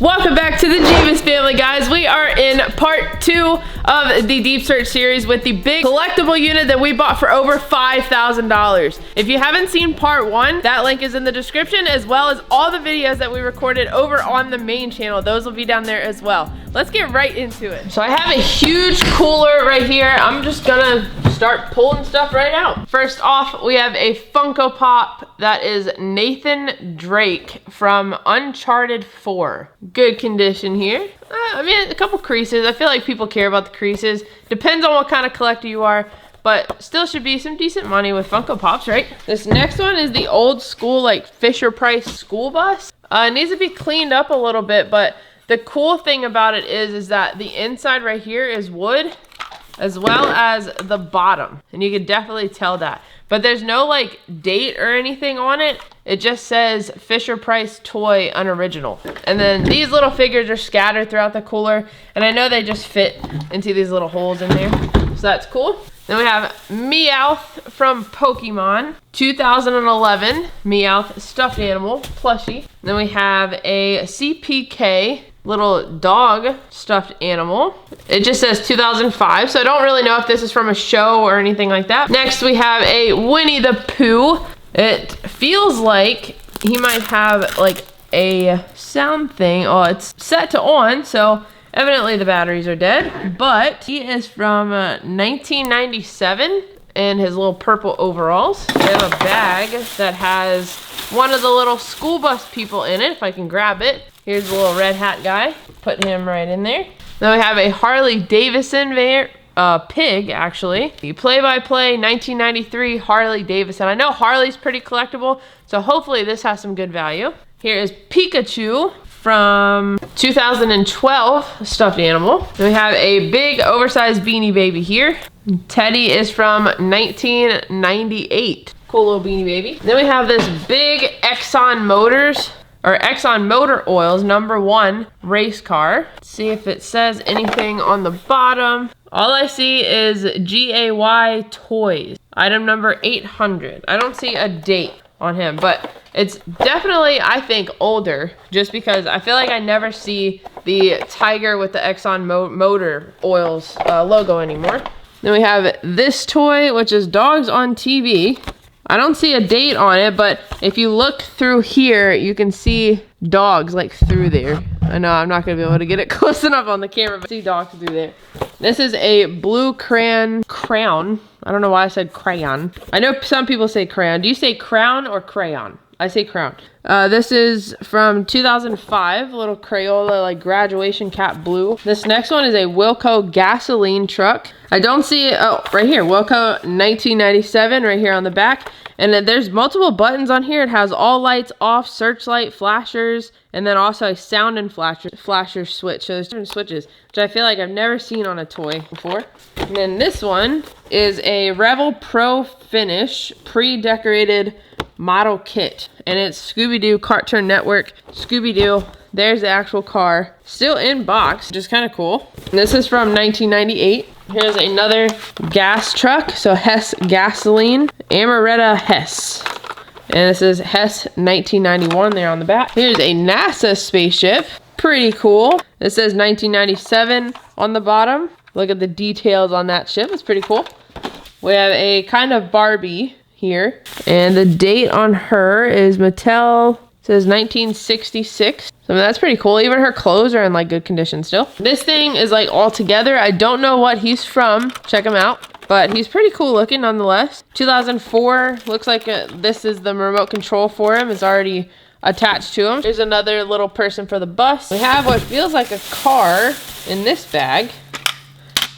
Welcome back to the Jebus family, guys. We are in part 2 of the Deep Search series with the big collectible unit that we bought for over $5,000. If you haven't seen part 1, that link is in the description, as well as all the videos that we recorded over on the main channel. Those will be down there as well. Let's get right into it. So I have a huge cooler right here. I'm just gonna start pulling stuff right out. First off, we have a Funko Pop that is Nathan Drake from Uncharted 4. Good condition here. I mean, a couple creases. I feel like people care about the creases. Depends on what kind of collector you are, but still should be some decent money with Funko Pops, right? This next one is the old school, like Fisher-Price school bus. It needs to be cleaned up a little bit, but the cool thing about it is that the inside right here is wood, as well as the bottom, and you can definitely tell that. But there's no like date or anything on it. It just says Fisher-Price toy unoriginal. And then these little figures are scattered throughout the cooler, and I know they just fit into these little holes in there, so that's cool. Then we have Meowth from Pokemon, 2011 Meowth stuffed animal plushie. Then we have a CPK little dog stuffed animal. It just says 2005, so I don't really know if this is from a show or anything like that. Next we have a Winnie the Pooh. It feels like he might have like a sound thing. Oh, it's set to on, so evidently the batteries are dead, but he is from 1997 in his little purple overalls. We have a bag that has one of the little school bus people in it, if I can grab it. Here's the little red hat guy. Put him right in there. Then we have a Harley Davidson pig, actually. The play-by-play 1993 Harley Davidson. I know Harley's pretty collectible, so hopefully this has some good value. Here is Pikachu from 2012 stuffed animal. Then we have a big oversized Beanie Baby here. Teddy is from 1998. Cool little Beanie Baby. Then we have this big Exxon Motor Oils #1 race car. Let's see if it says anything on the bottom. All I see is GAY Toys, item number 800. I don't see a date on him, but it's definitely, I think, older, just because I feel like I never see the tiger with the Exxon Motor Oils logo anymore. Then we have this toy, which is Dogs on TV. I don't see a date on it, but if you look through here, you can see dogs like through there. I know I'm not gonna be able to get it close enough on the camera, but see dogs through there. This is a blue crayon. I don't know why I said crayon. I know some people say crayon. Do you say crown or crayon? I say crown. This is from 2005, little Crayola like graduation cap blue. This next one is a Wilco gasoline truck. I don't see it, oh, right here, Wilco 1997, right here on the back. And then there's multiple buttons on here. It has all lights off, searchlight, flashers, and then also a sound and flasher switch. So there's different switches, which I feel like I've never seen on a toy before. And then this one is a Revel Pro Finish pre-decorated model kit, and it's Scooby-Doo Cartoon Network Scooby-Doo. There's the actual car, still in box, which is kind of cool. And this is from 1998. Here's another gas truck, so Hess gasoline, Amaretta Hess, and this is Hess 1991 there on the back. Here's a NASA spaceship, pretty cool. It says 1997 on the bottom. Look at the details on that ship, it's pretty cool. We have a kind of Barbie here, and the date on her is Mattel, says 1966. So that's pretty cool. Even her clothes are in like good condition still. This thing is like all together. I don't know what he's from. Check him out. But he's pretty cool looking nonetheless. 2004, looks like this is the remote control for him. It's already attached to him. There's another little person for the bus. We have what feels like a car in this bag.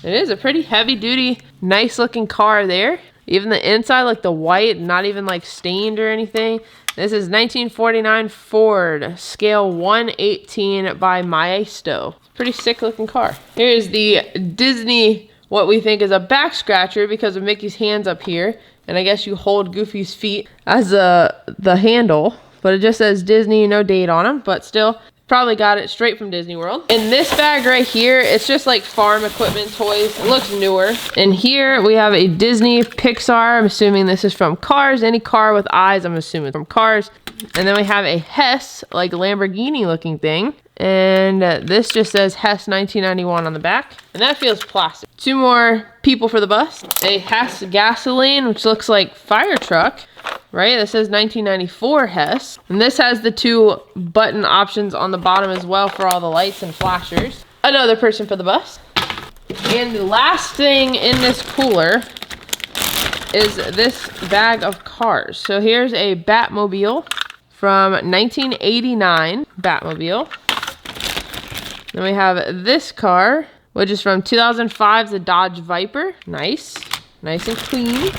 It is a pretty heavy duty, nice looking car there. Even the inside, like the white, not even like stained or anything. This is 1949 Ford, scale 1/18 by Maestro. Pretty sick looking car. Here's the Disney, what we think is a back scratcher because of Mickey's hands up here. And I guess you hold Goofy's feet as the handle. But it just says Disney, no date on them, but still. Probably got it straight from Disney World. In this bag right here, it's just like farm equipment toys. It looks newer. And here we have a Disney Pixar. I'm assuming this is from Cars. Any car with eyes, I'm assuming from Cars. And then we have a Hess, like Lamborghini looking thing. And this just says Hess 1991 on the back. And that feels plastic. 2 more people for the bus. A Hess gasoline, which looks like fire truck, right? This says 1994 Hess. And this has the 2 button options on the bottom as well for all the lights and flashers. Another person for the bus. And the last thing in this cooler is this bag of cars. So here's a Batmobile from 1989 Batmobile. Then we have this car, which is from 2005, the Dodge Viper. Nice and clean.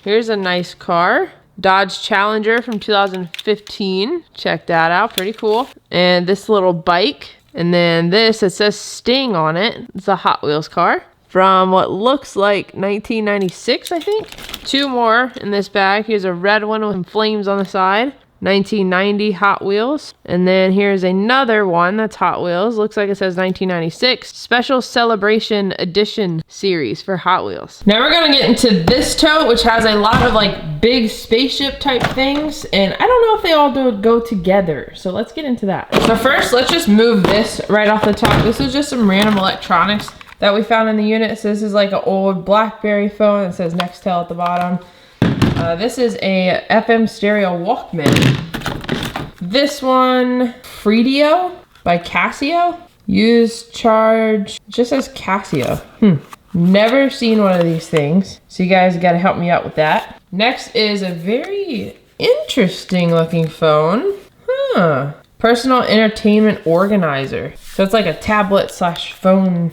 Here's a nice car, Dodge Challenger from 2015. Check that out, pretty cool. And this little bike. And then this, it says Sting on it. It's a Hot Wheels car from what looks like 1996, I think. 2 more in this bag. Here's a red one with flames on the side. 1990 Hot Wheels. And then here's another one that's Hot Wheels. Looks like it says 1996. Special Celebration Edition series for Hot Wheels. Now we're gonna get into this tote, which has a lot of like big spaceship type things. And I don't know if they all go together. So let's get into that. So first, let's just move this right off the top. This is just some random electronics that we found in the unit. So this is like an old BlackBerry phone that says Nextel at the bottom. This is a FM stereo Walkman. This one, Freedio by Casio. Use charge, just says Casio. Never seen one of these things. So you guys gotta help me out with that. Next is a very interesting looking phone. Personal entertainment organizer. So it's like a tablet / phone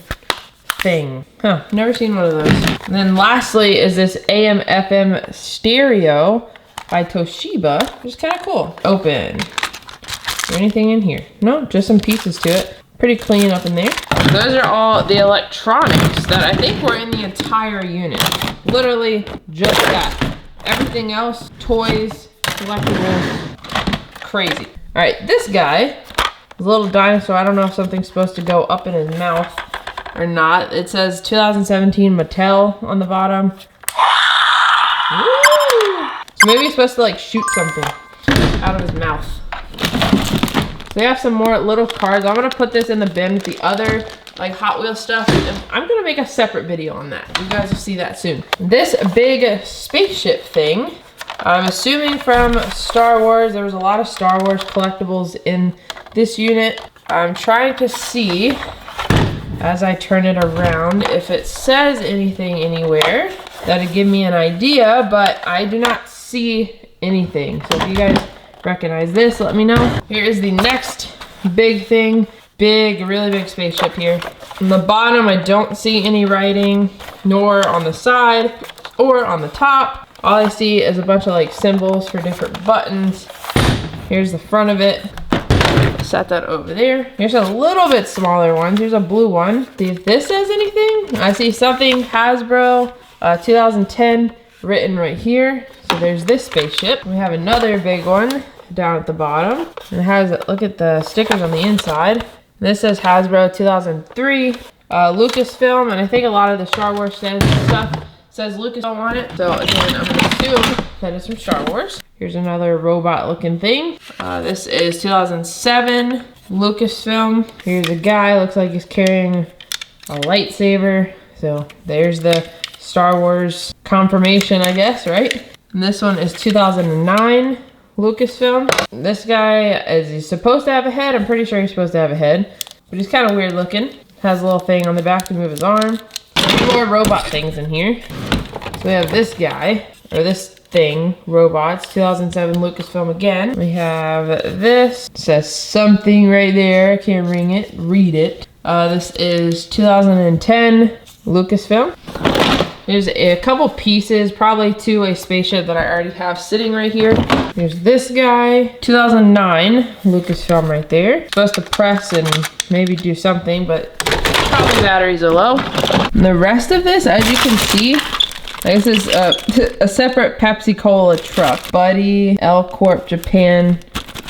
thing. Never seen one of those. And then lastly is this AM FM stereo by Toshiba, which is kind of cool. Open. Is there anything in here? No, just some pieces to it. Pretty clean up in there. Those are all the electronics that I think were in the entire unit. Literally just that. Everything else, toys, collectibles, crazy. All right, this guy is a little dinosaur. I don't know if something's supposed to go up in his mouth or not. It says 2017 Mattel on the bottom. Woo! So maybe he's supposed to like shoot something out of his mouth. So we have some more little cards. I'm gonna put this in the bin with the other like Hot Wheels stuff. And I'm gonna make a separate video on that. You guys will see that soon. This big spaceship thing, I'm assuming from Star Wars. There was a lot of Star Wars collectibles in this unit. I'm trying to see, as I turn it around, if it says anything anywhere that'd give me an idea, but I do not see anything. So if you guys recognize this, let me know. Here is the next big thing. Really big spaceship here. On the bottom, I don't see any writing, nor on the side or on the top. All I see is a bunch of like symbols for different buttons. Here's the front of it. Set that over there. Here's a little bit smaller one. Here's a blue one. See if this says anything. I see something Hasbro 2010 written right here. So there's this spaceship. We have another big one down at the bottom. And it has, look at the stickers on the inside. This says Hasbro 2003 Lucasfilm, and I think a lot of the Star Wars stuff says Lucasfilm on it. So again, I'm gonna assume that it's from Star Wars. Here's another robot looking thing. This is 2007 Lucasfilm. Here's a guy, looks like he's carrying a lightsaber. So there's the Star Wars confirmation, I guess, right? And this one is 2009 Lucasfilm. This guy, is he supposed to have a head? I'm pretty sure he's supposed to have a head, but he's kind of weird looking. Has a little thing on the back to move his arm. There's more robot things in here. So we have this guy, or this thing, robots, 2007 Lucasfilm again. We have this, it says something right there. I can't read it. This is 2010 Lucasfilm. There's a couple pieces, probably to a spaceship that I already have sitting right here. There's this guy, 2009 Lucasfilm right there. Supposed to press and maybe do something, but probably batteries are low. And the rest of this, as you can see, this is a separate Pepsi Cola truck. Buddy, L Corp Japan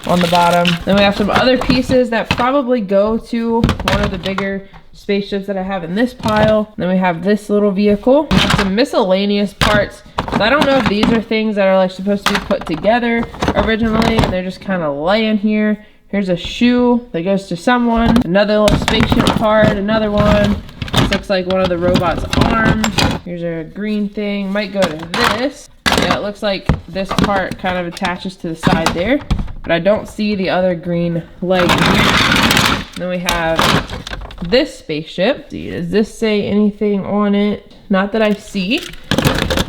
on the bottom. Then we have some other pieces that probably go to one of the bigger spaceships that I have in this pile. Then we have this little vehicle. We have some miscellaneous parts. So I don't know if these are things that are like supposed to be put together originally, and they're just kind of laying here. Here's a shoe that goes to someone. Another little spaceship part, another one. This looks like one of the robot's arms. Here's a green thing, might go to this. Yeah, it looks like this part kind of attaches to the side there, but I don't see the other green leg here. Then we have this spaceship. See, does this say anything on it? Not that I see.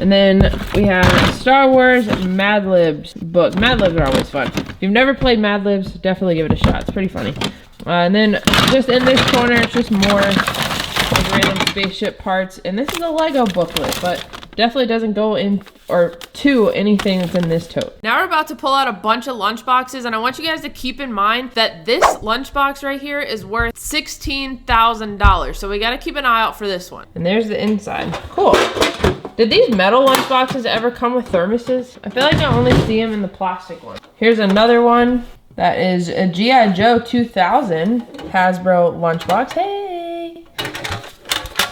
And then we have Star Wars Mad Libs book. Mad Libs are always fun. If you've never played Mad Libs, definitely give it a shot. It's pretty funny. And then just in this corner, it's just more like random spaceship parts. And this is a Lego booklet, but definitely doesn't go in or to anything that's in this tote. Now we're about to pull out a bunch of lunchboxes, and I want you guys to keep in mind that this lunchbox right here is worth $16,000. So we got to keep an eye out for this one. And there's the inside. Cool. Did these metal lunchboxes ever come with thermoses? I feel like I only see them in the plastic one. Here's another one that is a G.I. Joe 2000 Hasbro lunchbox. Hey!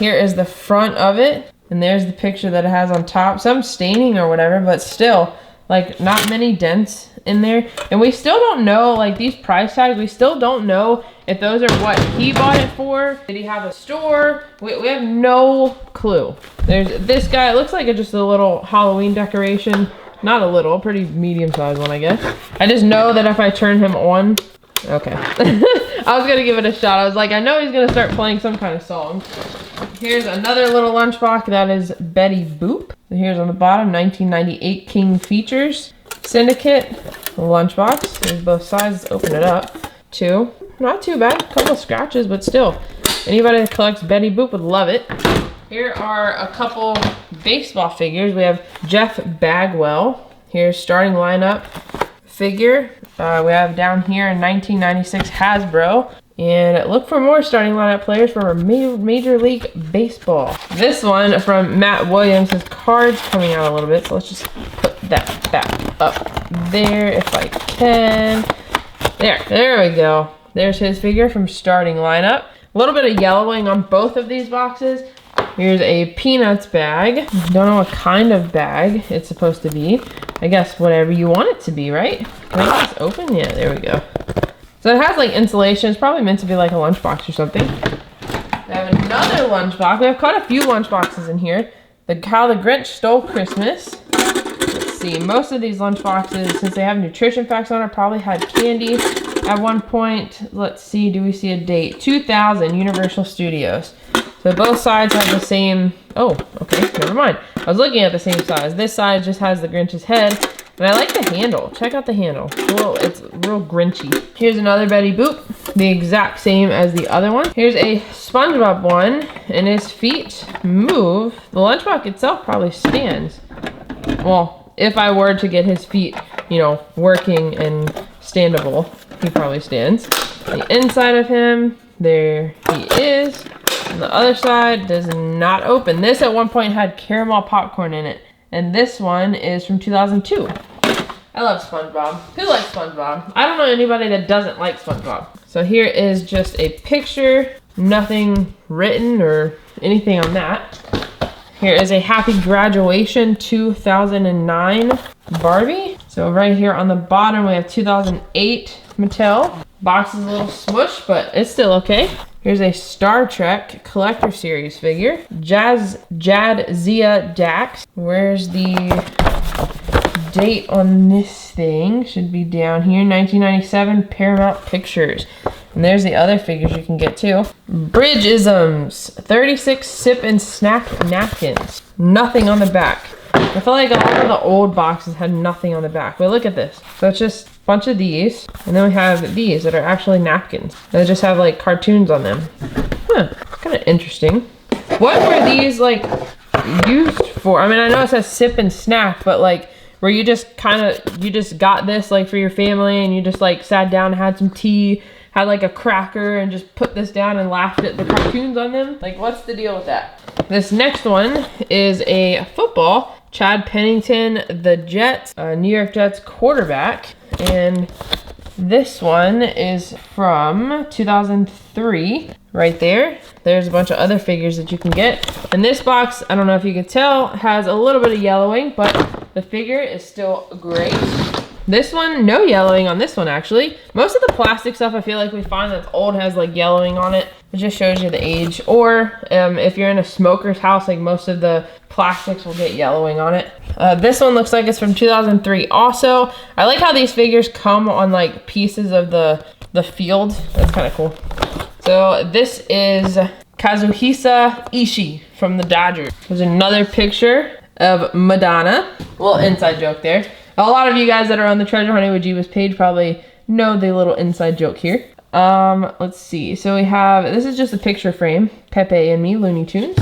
Here is the front of it. And there's the picture that it has on top. Some staining or whatever, but still, like, not many dents in there. And we still don't know, like, these price tags, we still don't know if those are what he bought it for. Did he have a store? We have no clue. There's this guy. It looks like it's just a little Halloween decoration. Not a little, pretty medium-sized one, I guess. I just know that if I turn him on, okay. I was gonna give it a shot. I was like, I know he's gonna start playing some kind of song. Here's another little lunchbox that is Betty Boop. Here's on the bottom, 1998 King Features Syndicate lunchbox. There's both sides. Let's open it up. Two. Not too bad. A couple scratches, but still. Anybody that collects Betty Boop would love it. Here are a couple baseball figures. We have Jeff Bagwell. Here's starting lineup figure. We have down here in 1996 Hasbro. And look for more starting lineup players for Major League Baseball. This one from Matt Williams, his card's coming out a little bit, so let's just put that back up there if I can. There we go. There's his figure from starting lineup. A little bit of yellowing on both of these boxes. Here's a Peanuts bag. Don't know what kind of bag it's supposed to be. I guess whatever you want it to be, right? Can I get this open? Yeah, there we go. So it has like insulation. It's probably meant to be like a lunchbox or something. I have another lunchbox. We have quite a few lunchboxes in here. How the Grinch Stole Christmas. Let's see. Most of these lunchboxes, since they have nutrition facts on it, probably had candy at one point. Let's see. Do we see a date? 2000 Universal Studios. So both sides have the same. Oh, okay. Never mind. I was looking at the same size. This side just has the Grinch's head. And I like the handle. Check out the handle. It's real Grinchy. Here's another Betty Boop. The exact same as the other one. Here's a SpongeBob one. And his feet move. The lunchbox itself probably stands. Well, if I were to get his feet, you know, working and standable, he probably stands. The inside of him, there he is. On the other side, does not open. This at one point had caramel popcorn in it. And this one is from 2002. I love SpongeBob. Who likes SpongeBob? I don't know anybody that doesn't like SpongeBob. So here is just a picture. Nothing written or anything on that. Here is a Happy Graduation 2009 Barbie. So right here on the bottom we have 2008 Mattel. Box is a little smushed, but it's still okay. Here's a Star Trek Collector Series figure. Jadzia Dax. Where's the date on this thing? Should be down here. 1997 Paramount Pictures. And there's the other figures you can get too. Bridgeisms. 36 sip and snack napkins. Nothing on the back. I feel like a lot of the old boxes had nothing on the back. But look at this. So it's just a bunch of these. And then we have these that are actually napkins. They just have like cartoons on them. Huh. Kind of interesting. What were these like used for? I mean, I know it says sip and snack, but like where you just got this like for your family and you just like sat down and had some tea, had like a cracker and just put this down and laughed at the cartoons on them? Like, what's the deal with that? This next one is a football. Chad Pennington, the Jets, New York Jets quarterback. And this one is from 2003, right there. There's a bunch of other figures that you can get. And this box, I don't know if you can tell, has a little bit of yellowing, but the figure is still great. This one, no yellowing on this one actually. Most of the plastic stuff I feel like we find that's old has like yellowing on it. It just shows you the age. Or if you're in a smoker's house, like most of the plastics will get yellowing on it. This one looks like it's from 2003 also. I like how these figures come on like pieces of the field. That's kind of cool. So this is Kazuhisa Ishii from the Dodgers. There's another picture of Madonna. A little inside joke there. A lot of you guys that are on the Treasure Hunting with Jebus page probably know the little inside joke here. Let's see. So we have, this is just a picture frame. Pepe and me, Looney Tunes.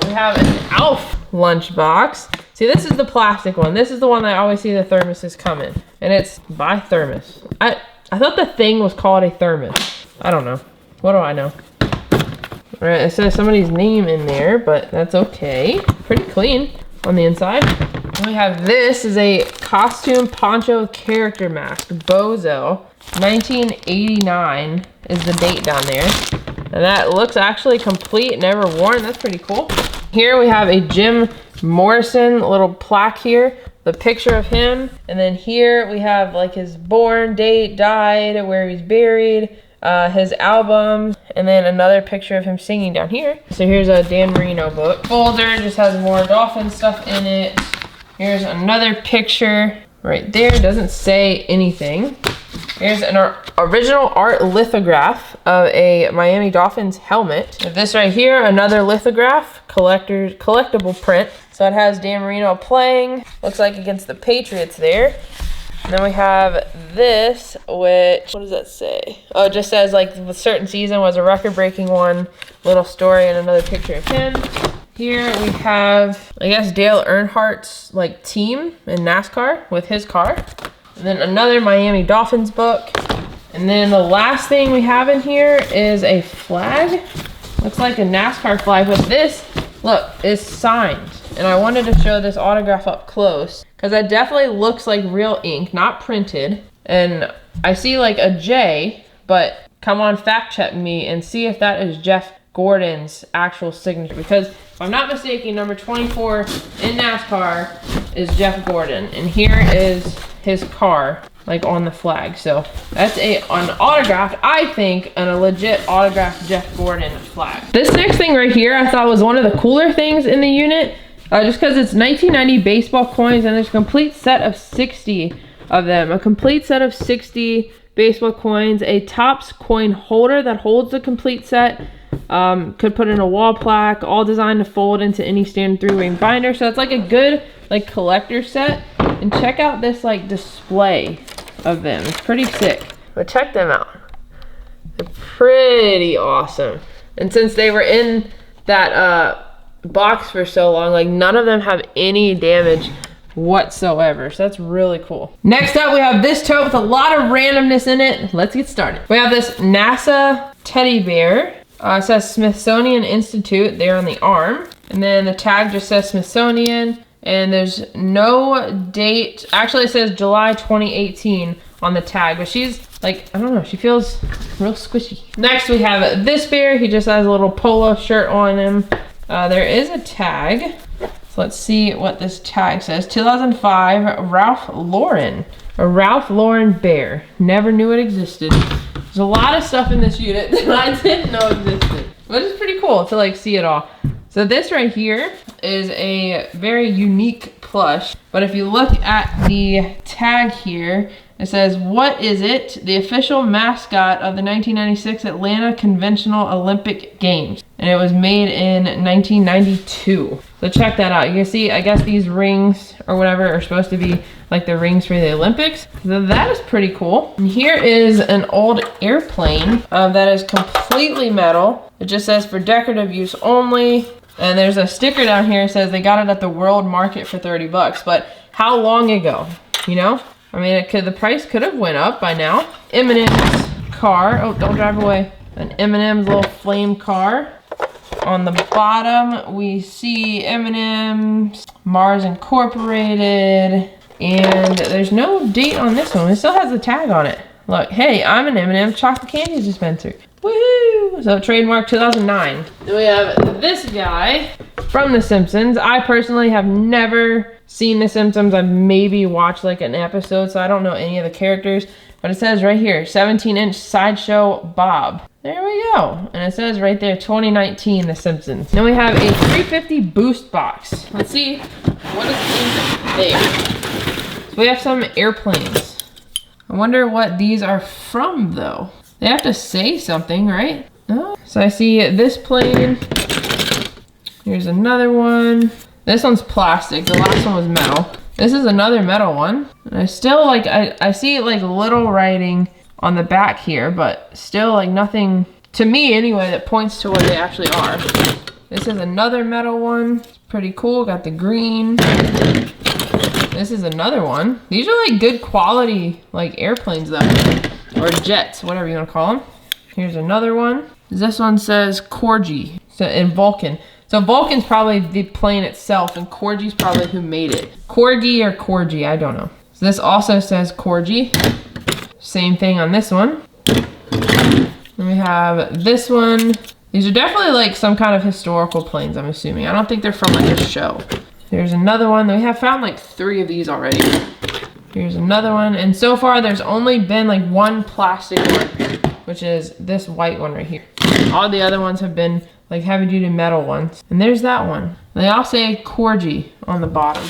We have an Alf lunchbox. See, this is the plastic one. This is the one that I always see the thermoses come in. And it's by Thermos. I thought the thing was called a thermos. I don't know. What do I know? All right, it says somebody's name in there, but that's okay. Pretty clean on the inside. We have this is a costume poncho character mask, Bozo. 1989 is the date down there. And that looks actually complete, never worn. That's pretty cool. Here we have a Jim Morrison little plaque here, the picture of him. And then here we have like his born date, died, where he's buried, his album, and then another picture of him singing down here. So here's a Dan Marino book. Folder just has more dolphin stuff in it. Here's another picture right there. Doesn't say anything. Here's an original art lithograph of a Miami Dolphins helmet. This right here, another lithograph, collectible print. So it has Dan Marino playing, looks like against the Patriots there. And then we have this, which, what does that say? Oh, it just says like the certain season was a record-breaking one, little story, and another picture of him. Here we have, I guess, Dale Earnhardt's like team in NASCAR with his car. And then another Miami Dolphins book. And then the last thing we have in here is a flag. Looks like a NASCAR flag, but this, look, is signed. And I wanted to show this autograph up close because that definitely looks like real ink, not printed. And I see like a J, but come on, fact check me and see if that is Jeff Gordon's actual signature, because if I'm not mistaken, number 24 in NASCAR is Jeff Gordon, and here is his car like on the flag. So that's an autographed, I think, and a legit autographed Jeff Gordon flag. This next thing right here I thought was one of the cooler things in the unit, just because it's 1990 baseball coins, and there's a complete set of 60 of them. A complete set of 60 baseball coins, a Topps coin holder that holds the complete set. Could put in a wall plaque, all designed to fold into any standard 3-ring binder. So it's like a good like collector set. And check out this like display of them. It's pretty sick. But check them out. They're pretty awesome. And since they were in that box for so long, like none of them have any damage whatsoever. So that's really cool. Next up, we have this tote with a lot of randomness in it. Let's get started. We have this NASA teddy bear. It says Smithsonian Institute there on the arm. And then the tag just says Smithsonian. And there's no date. Actually, it says July 2018 on the tag. But she's like, I don't know, she feels real squishy. Next, we have this bear. He just has a little polo shirt on him. There is a tag. So let's see what this tag says. 2005 Ralph Lauren. A Ralph Lauren bear. Never knew it existed. There's a lot of stuff in this unit that I didn't know existed. But it's pretty cool to like see it all. So this right here is a very unique plush. But if you look at the tag here, it says, what is it? The official mascot of the 1996 Atlanta Conventional Olympic Games. And it was made in 1992. So check that out. You can see, I guess these rings or whatever are supposed to be like the rings for the Olympics. So that is pretty cool. And here is an old airplane that is completely metal. It just says for decorative use only. And there's a sticker down here that says they got it at the World Market for 30 bucks. But how long ago, you know? I mean, the price could have went up by now. Eminem's car. Oh, don't drive away. An Eminem's little flame car. On the bottom, we see Eminem's, Mars Incorporated, and there's no date on this one. It still has the tag on it. Look, hey, I'm an M&M chocolate candy dispenser. Woohoo! So trademark 2009. Then we have this guy. from The Simpsons. I personally have never seen The Simpsons. I've maybe watched like an episode, so I don't know any of the characters. But it says right here, 17-inch Sideshow Bob. There we go. And it says right there, 2019 The Simpsons. Then we have a 350 boost box. Let's see what is in there. So we have some airplanes. I wonder what these are from though. They have to say something, right? Oh. So I see this plane. Here's another one. This one's plastic. The last one was metal. This is another metal one. And I still like, I see like little writing on the back here, but still like nothing, to me anyway, that points to what they actually are. This is another metal one. It's pretty cool. Got the green. This is another one. These are like good quality like airplanes though, or jets, whatever you want to call them. Here's another one. This one says Corgi, so in Vulcan. So Vulcan's probably the plane itself, and Corgi's probably who made it. Corgi or Corgi, I don't know. So this also says Corgi. Same thing on this one. Then we have this one. These are definitely like some kind of historical planes, I'm assuming. I don't think they're from like a show. There's another one. We have found like 3 of these already. Here's another one. And so far there's only been like 1 plastic one, which is this white one right here. All the other ones have been like heavy duty metal ones. And there's that one. They all say Corgi on the bottom.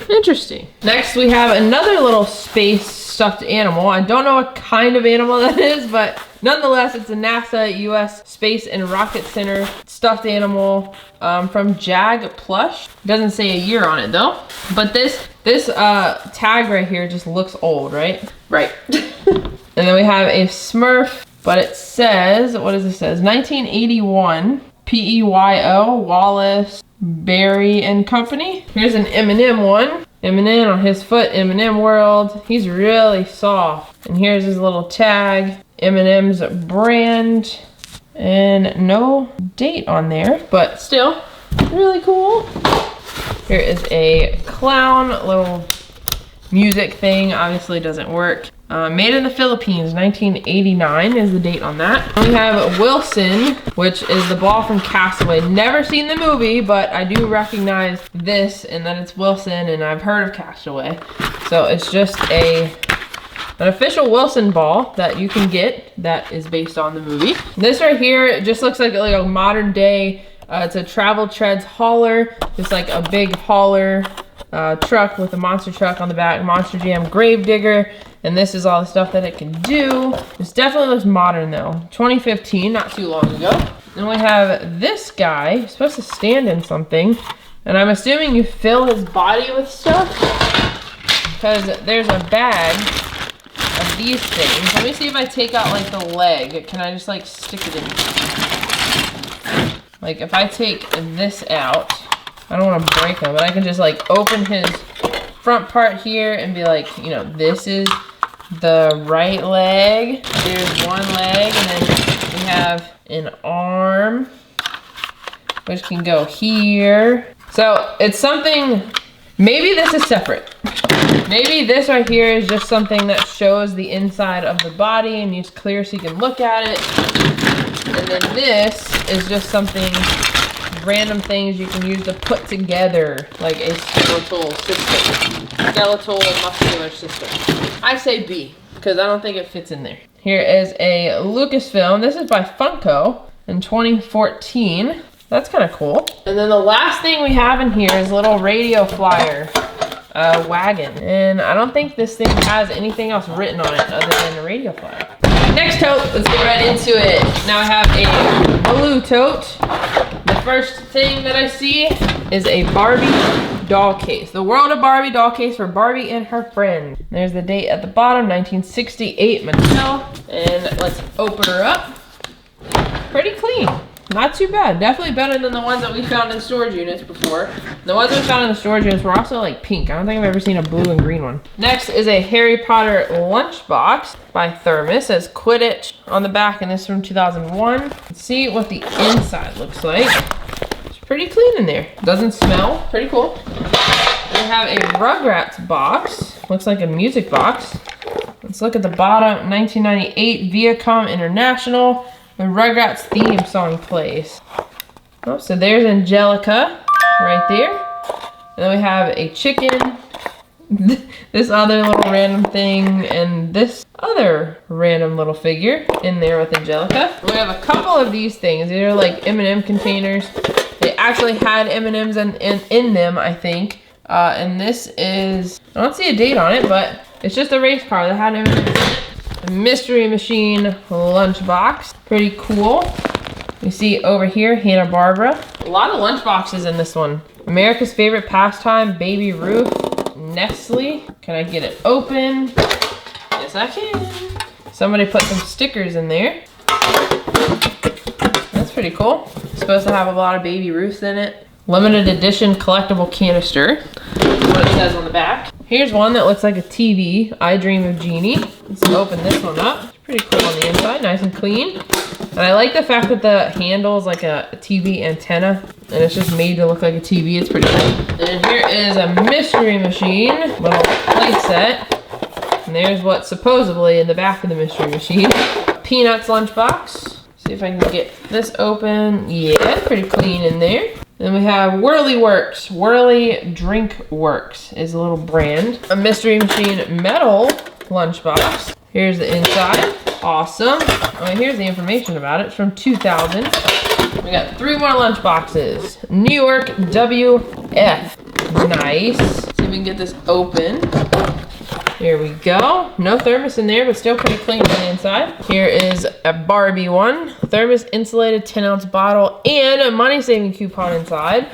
Interesting. Next we have another little space stuffed animal. I don't know what kind of animal that is, but nonetheless, it's a NASA US Space and Rocket Center stuffed animal from Jag Plush. Doesn't say a year on it though. But this tag right here just looks old, right? Right. And then we have a Smurf, but it says, what does it say? 1981, PEYO, Wallace, Berry and Company. Here's an M&M one. M&M on his foot, M&M World. He's really soft. And here's his little tag, M&M's brand. And no date on there, but still really cool. Here is a clown, little music thing. Obviously doesn't work. Made in the Philippines, 1989 is the date on that. We have Wilson, which is the ball from Castaway. Never seen the movie, but I do recognize this and that it's Wilson, and I've heard of Castaway. So it's just an official Wilson ball that you can get that is based on the movie. This right here just looks like a modern day, it's a Travel Treads hauler, just like a big hauler truck with a monster truck on the back, Monster Jam Gravedigger. And this is all the stuff that it can do. This definitely looks modern though. 2015, not too long ago. Then we have this guy, he's supposed to stand in something. And I'm assuming you fill his body with stuff, because there's a bag of these things. Let me see if I take out like the leg. Can I just like stick it in? Like if I take this out, I don't want to break him, but I can just like open his front part here and be like, you know, this is the right leg. There's one leg, and then we have an arm, which can go here. So it's something, maybe this is separate. Maybe this right here is just something that shows the inside of the body and it's clear so you can look at it. And then this is just something, random things you can use to put together like a skeletal system. Skeletal muscular system. I say B, because I don't think it fits in there. Here is a Lucasfilm. This is by Funko in 2014. That's kind of cool. And then the last thing we have in here is a little radio flyer wagon. And I don't think this thing has anything else written on it other than a radio flyer. Next tote, let's get right into it. Now I have a blue tote. The first thing that I see is a Barbie doll case. The World of Barbie doll case for Barbie and her friend. There's the date at the bottom, 1968 Mattel. And let's open her up. Pretty clean. Not too bad. Definitely better than the ones that we found in storage units before. The ones we found in the storage units were also like pink. I don't think I've ever seen a blue and green one. Next is a Harry Potter lunchbox by Thermos. It says Quidditch on the back, and this is from 2001. Let's see what the inside looks like. It's pretty clean in there. Doesn't smell. Pretty cool. We have a Rugrats box. Looks like a music box. Let's look at the bottom. 1998 Viacom International. The Rugrats theme song plays. Oh, so there's Angelica right there. And then we have a chicken, this other little random thing, and this other random little figure in there with Angelica. We have a couple of these things. These are like M&M containers. They actually had M&Ms in them, I think. And this is, I don't see a date on it, but it's just a race car that had M&Ms in it. A Mystery Machine lunchbox. Pretty cool. We see over here, Hanna-Barbera. A lot of lunchboxes in this one. America's Favorite Pastime, Baby Ruth, Nestle. Can I get it open? Yes, I can. Somebody put some stickers in there. That's pretty cool. It's supposed to have a lot of Baby Ruths in it. Limited edition collectible canister. That's what it says on the back. Here's one that looks like a TV. I Dream of Jeannie. Let's open this one up. It's pretty cool on the inside, nice and clean. And I like the fact that the handle is like a TV antenna, and it's just made to look like a TV. It's pretty cool. And here is a Mystery Machine, little play set. And there's what's supposedly in the back of the Mystery Machine. Peanuts lunchbox. See if I can get this open. Yeah, pretty clean in there. Then we have Whirly Works. Whirly Drink Works is a little brand. A Mystery Machine metal lunchbox. Here's the inside. Awesome. Oh, here's the information about it. It's from 2000. We got 3 more lunchboxes. New York WF. Nice. See if we can get this open. Here we go. No thermos in there, but still pretty clean on the inside. Here is a Barbie one. Thermos insulated 10-ounce bottle and a money-saving coupon inside.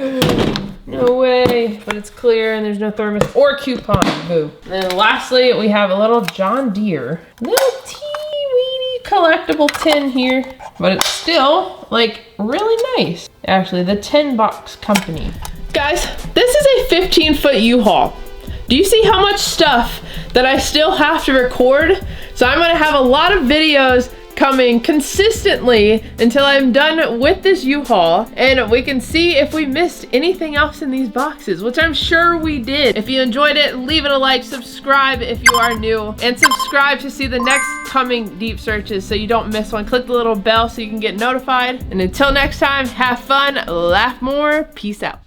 No way, but it's clear and there's no thermos or coupon. Boo. And then lastly, we have a little John Deere. Little teeny-weeny collectible tin here, but it's still like really nice. Actually, the Tin Box Company. Guys, this is a 15-foot U-Haul. Do you see how much stuff that I still have to record? So I'm gonna have a lot of videos coming consistently until I'm done with this U-Haul, and we can see if we missed anything else in these boxes, which I'm sure we did. If you enjoyed it, leave it a like, subscribe if you are new, and subscribe to see the next coming deep searches so you don't miss one. Click the little bell so you can get notified. And until next time, have fun, laugh more, peace out.